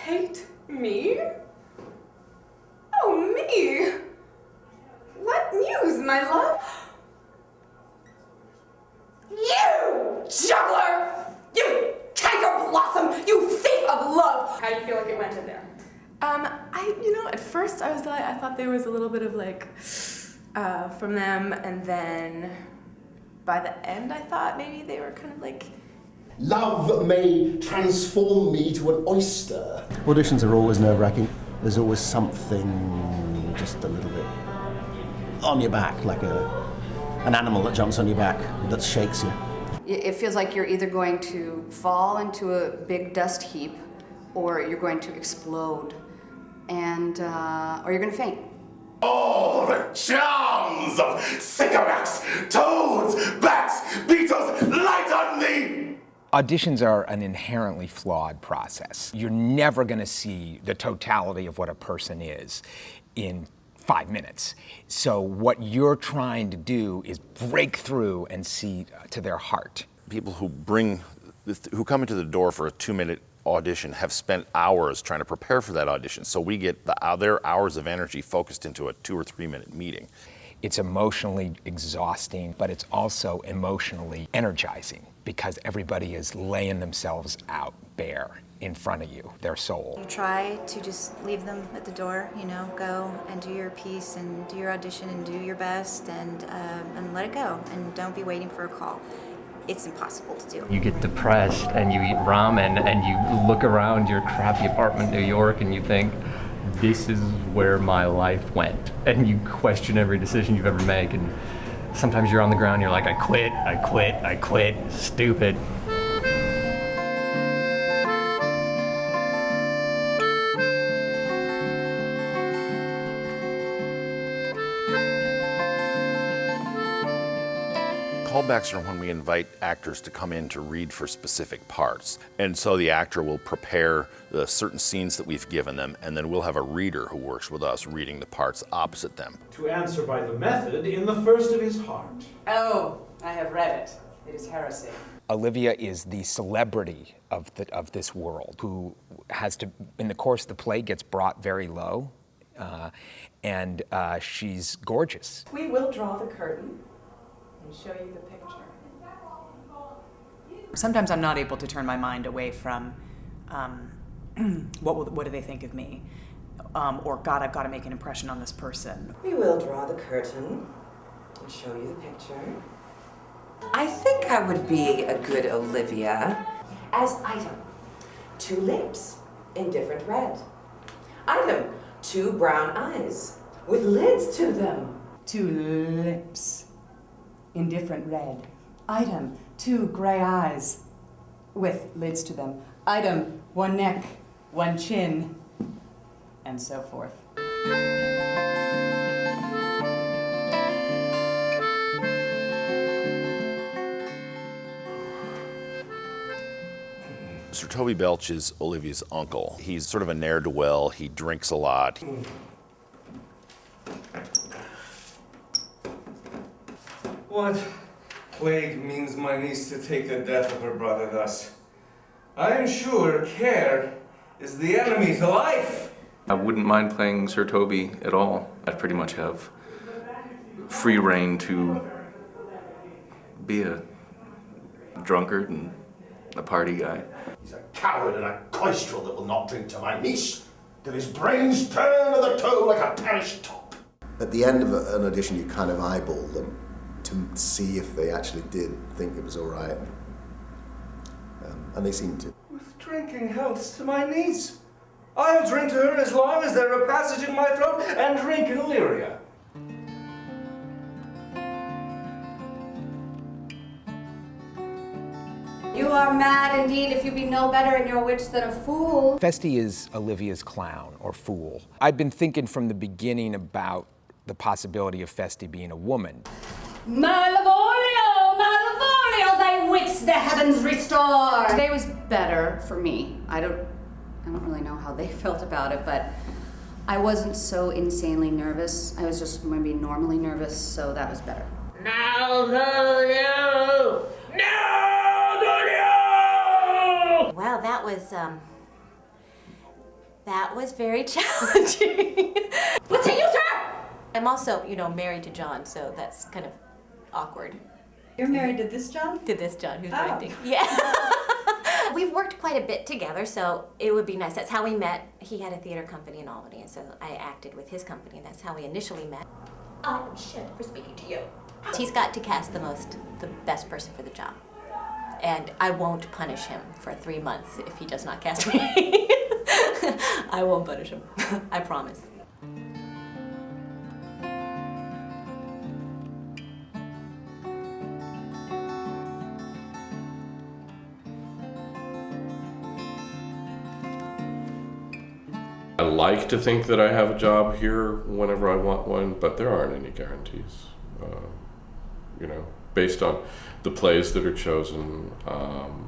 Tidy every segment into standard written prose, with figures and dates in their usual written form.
hate me? Oh, me? What news, my love? You juggler! You tiger blossom! You thief of love! How do you feel like it went in there? At first I thought there was a little bit of from them, and then by the end I thought maybe they were kind of like... Love may transform me to an oyster. Auditions are always nerve-wracking. There's always something just a little bit on your back, like an animal that jumps on your back that shakes you. It feels like you're either going to fall into a big dust heap, or you're going to explode, and or you're going to faint. Oh, the charms of sycorax, toads, bats, beetles, light on thee! Auditions are an inherently flawed process. You're never going to see the totality of what a person is in 5 minutes. So what you're trying to do is break through and see to their heart. People who come into the door for a 2-minute audition have spent hours trying to prepare for that audition. So we get their hours of energy focused into a 2 or 3 minute meeting. It's emotionally exhausting, but it's also emotionally energizing because everybody is laying themselves out bare in front of you, their soul. You try to just leave them at the door, go and do your piece and do your audition and do your best and let it go, and don't be waiting for a call. It's impossible to do. You get depressed and you eat ramen and you look around your crappy apartment in New York and you think, this is where my life went. And you question every decision you've ever made, and sometimes you're on the ground, you're like, I quit, stupid. Callbacks are when we invite actors to come in to read for specific parts. And so the actor will prepare the certain scenes that we've given them, and then we'll have a reader who works with us reading the parts opposite them. To answer by the method in the first of his heart. Oh, I have read it. It is heresy. Olivia is the celebrity of this world, who has to, in the course of the play, gets brought very low, and she's gorgeous. We will draw the curtain and show you the picture. Sometimes I'm not able to turn my mind away from what do they think of me? Or God, I've got to make an impression on this person. We will draw the curtain and show you the picture. I think I would be a good Olivia as item 2 lips in different red. Item 2 brown eyes with lids to them. 2 lips in different red. Item 2 gray eyes with lids to them. Item 1 neck, 1 chin, and so forth. Sir Toby Belch is Olivia's uncle. He's sort of a ne'er-do-well. He drinks a lot. What plague means my niece to take the death of her brother thus? I am sure care is the enemy to life. I wouldn't mind playing Sir Toby at all. I pretty much have free reign to be a drunkard and a party guy. He's a coward and a coistrel that will not drink to my niece, till his brains turn of the toe like a parish top. At the end of an audition, you kind of eyeball them to see if they actually did think it was all right. And they seem to. With drinking healths to my niece. I'll drink to her as long as there are passage in my throat and drink in Illyria. You are mad indeed if you be no better in your wits than a fool. Feste is Olivia's clown, or fool. I've been thinking from the beginning about the possibility of Feste being a woman. Malvolio, Malvolio, thy wits the heavens restore. Today was better for me. I don't really know how they felt about it, but I wasn't so insanely nervous. I was just maybe normally nervous, so that was better. Malvolio! Well, that was That was very challenging. Let's take your turn! I'm also, married to John, so that's kind of awkward. You're married to this John? To this John, who's Oh. directing. Yeah. We've worked quite a bit together, so it would be nice. That's how we met. He had a theater company in Albany, and so I acted with his company, and that's how we initially met. I am shit for speaking to you. He's got to cast the best person for the job. And I won't punish him for 3 months if he does not cast me. I won't punish him. I promise. I like to think that I have a job here whenever I want one, but there aren't any guarantees. Based on the plays that are chosen,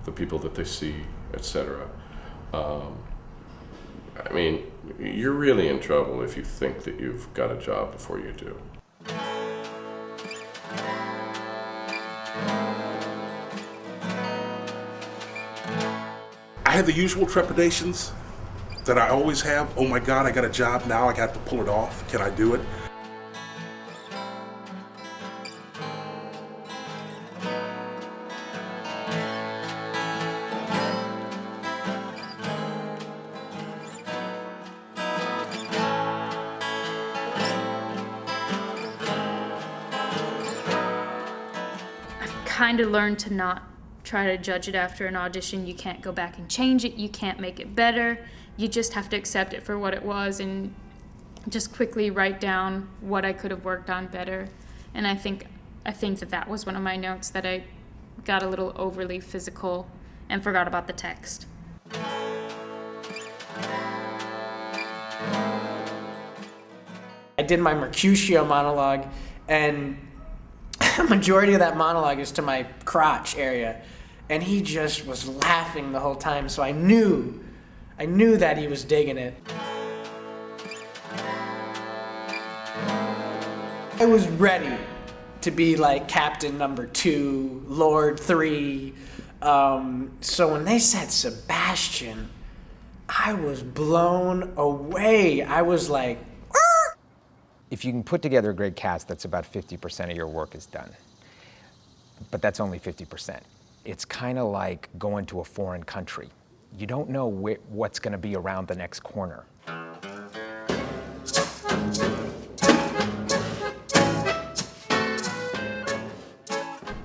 the people that they see, etc. You're really in trouble if you think that you've got a job before you do. I had the usual trepidations that I always have. Oh my God, I got a job now, I got to pull it off. Can I do it? Kind of learned to not try to judge it after an audition. You can't go back and change it. You can't make it better. You just have to accept it for what it was and just quickly write down what I could have worked on better. And I think that was one of my notes, that I got a little overly physical and forgot about the text. I did my Mercutio monologue, and the majority of that monologue is to my crotch area, and he just was laughing the whole time, so I knew that he was digging it. I was ready to be like Captain number 2, Lord 3. So when they said Sebastian, I was blown away. I was like, "Arr!" If you can put together a great cast, that's about 50% of your work is done. But that's only 50%. It's kind of like going to a foreign country. You don't know what's going to be around the next corner.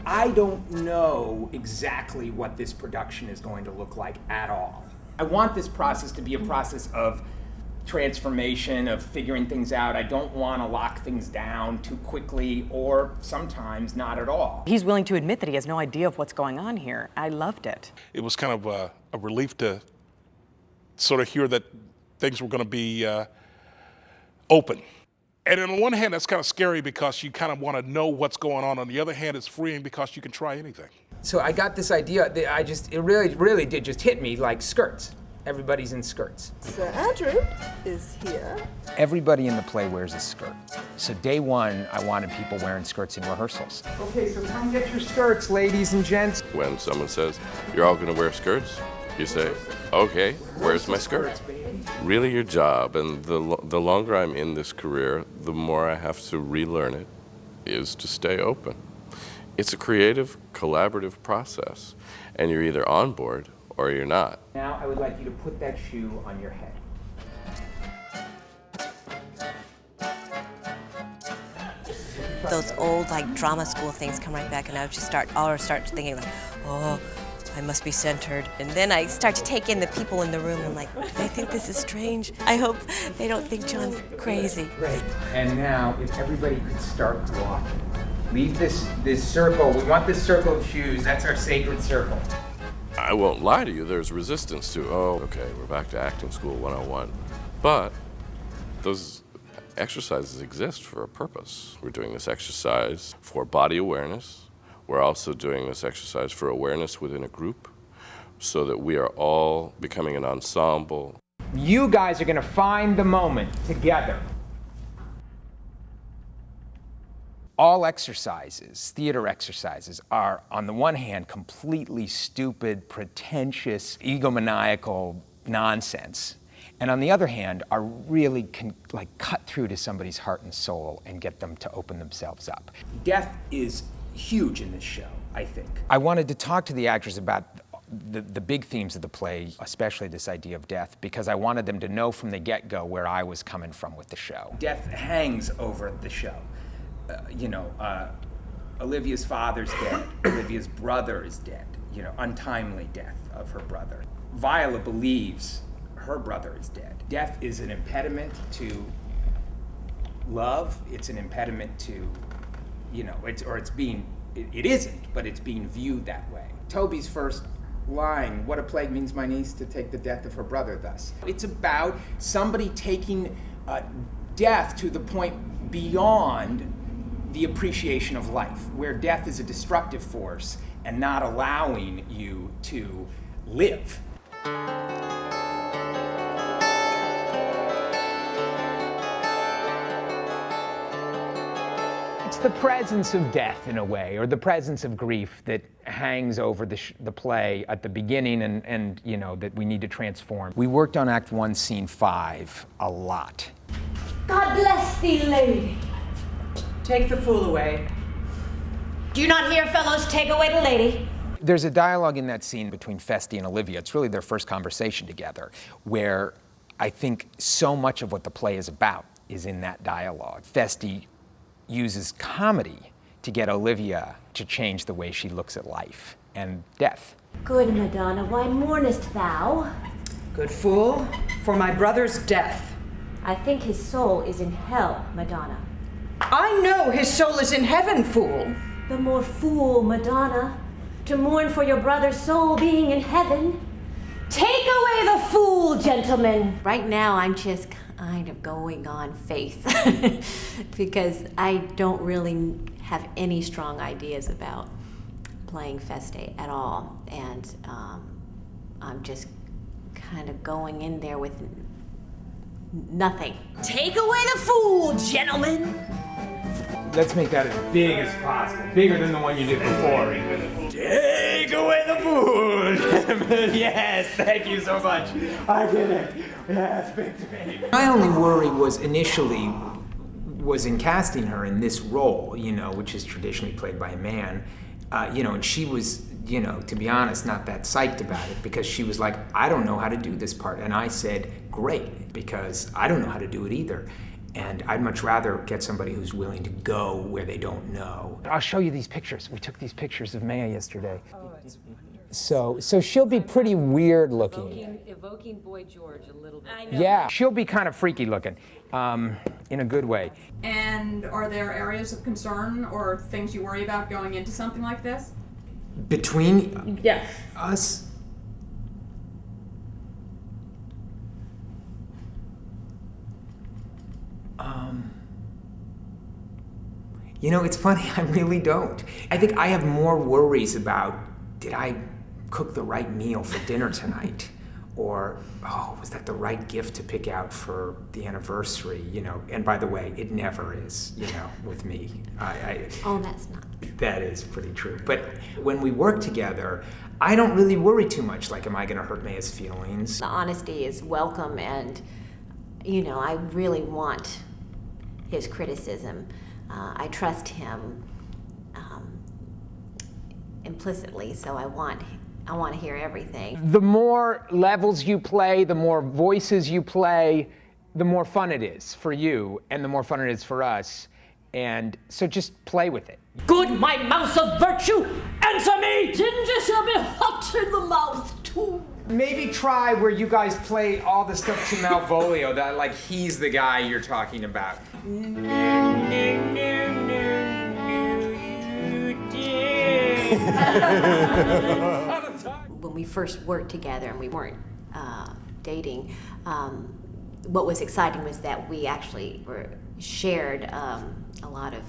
I don't know exactly what this production is going to look like at all. I want this process to be a process of transformation, of figuring things out. I don't want to lock things down too quickly, or sometimes not at all. He's willing to admit that he has no idea of what's going on here. I loved it. It was kind of a relief to sort of hear that things were going to be open. And on one hand, that's kind of scary because you kind of want to know what's going on. On the other hand, it's freeing because you can try anything. So I got this idea that it really did just hit me like skirts. Everybody's in skirts. Sir Andrew is here. Everybody in the play wears a skirt. So day one, I wanted people wearing skirts in rehearsals. Okay, so come get your skirts, ladies and gents. When someone says, "You're all going to wear skirts," you say, "Okay, where's my skirt?" Really your job, and the longer I'm in this career, the more I have to relearn it, is to stay open. It's a creative, collaborative process, and you're either on board or you're not. Now I would like you to put that shoe on your head. Those old drama school things come right back, and I just start thinking oh, I must be centered. And then I start to take in the people in the room, and I'm like, they think this is strange. I hope they don't think John's crazy. Right. And now, if everybody could start walking. Leave this circle. We want this circle of shoes. That's our sacred circle. I won't lie to you, there's resistance to, okay, we're back to acting school 101. But those exercises exist for a purpose. We're doing this exercise for body awareness. We're also doing this exercise for awareness within a group so that we are all becoming an ensemble. You guys are going to find the moment together. All exercises, theater exercises, are, on the one hand, completely stupid, pretentious, egomaniacal nonsense. and on the other hand, are really can like cut through to somebody's heart and soul and get them to open themselves up. Death is huge in this show, I think. I wanted to talk to the actors about the big themes of the play, especially this idea of death, because I wanted them to know from the get-go where I was coming from with the show. Death hangs over the show. Olivia's father's dead. Olivia's brother is dead. Untimely death of her brother. Viola believes her brother is dead. Death is an impediment to love. It's an impediment to, it isn't, but it's being viewed that way. Toby's first line, what a plague means my niece to take the death of her brother thus. It's about somebody taking death to the point beyond the appreciation of life, where death is a destructive force and not allowing you to live. It's the presence of death, in a way, or the presence of grief that hangs over the play at the beginning and that we need to transform. We worked on Act 1, Scene 5 a lot. God bless thee, lady. Take the fool away. Do you not hear, fellows? Take away the lady. There's a dialogue in that scene between Feste and Olivia. It's really their first conversation together, where I think so much of what the play is about is in that dialogue. Feste uses comedy to get Olivia to change the way she looks at life and death. Good Madonna, why mournest thou? Good fool, for my brother's death. I think his soul is in hell, Madonna. I know his soul is in heaven, fool. The more fool, Madonna, to mourn for your brother's soul being in heaven. Take away the fool, gentlemen. Right now, I'm just kind of going on faith because I don't really have any strong ideas about playing Feste at all, and I'm just kind of going in there with nothing. Take away the fool, gentlemen. Let's make that as big as possible, bigger than the one you did before. Take away the food! Yes, thank you so much. I did it. Yes, big to me. My only worry was initially in casting her in this role, which is traditionally played by a man, and she was, to be honest, not that psyched about it because she was like, I don't know how to do this part. And I said, great, because I don't know how to do it either. And I'd much rather get somebody who's willing to go where they don't know. I'll show you these pictures. We took these pictures of Maya yesterday. Oh, it's wonderful. So she'll be pretty weird looking. Evoking Boy George a little bit. I know. Yeah, she'll be kind of freaky looking, in a good way. And are there areas of concern or things you worry about going into something like this? Between us? It's funny, I really don't. I think I have more worries about, did I cook the right meal for dinner tonight? Or, was that the right gift to pick out for the anniversary? And by the way, it never is, with me. Oh, that's not. That is pretty true. But when we work together, I don't really worry too much, like, am I gonna hurt Maya's feelings? The honesty is welcome, and, I really want his criticism. I trust him implicitly, so I want to hear everything. The more levels you play, the more voices you play, the more fun it is for you, and the more fun it is for us. And so just play with it. Good, my mouse of virtue, answer me! Ginger shall be hot in the mouth, too. Maybe try where you guys play all the stuff to Malvolio, that like he's the guy you're talking about. When we first worked together and we weren't dating, what was exciting was that we actually shared a lot of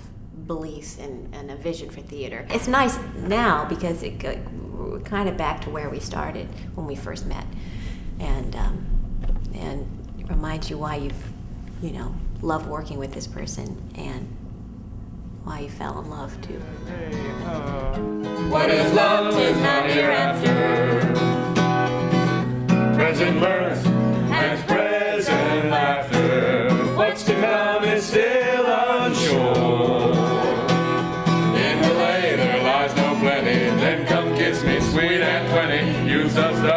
beliefs and a vision for theater. It's nice now because we're kind of back to where we started when we first met, and it reminds you why you love working with this person and why you fell in love too. What is love is not hereafter. Present mirth and spread. da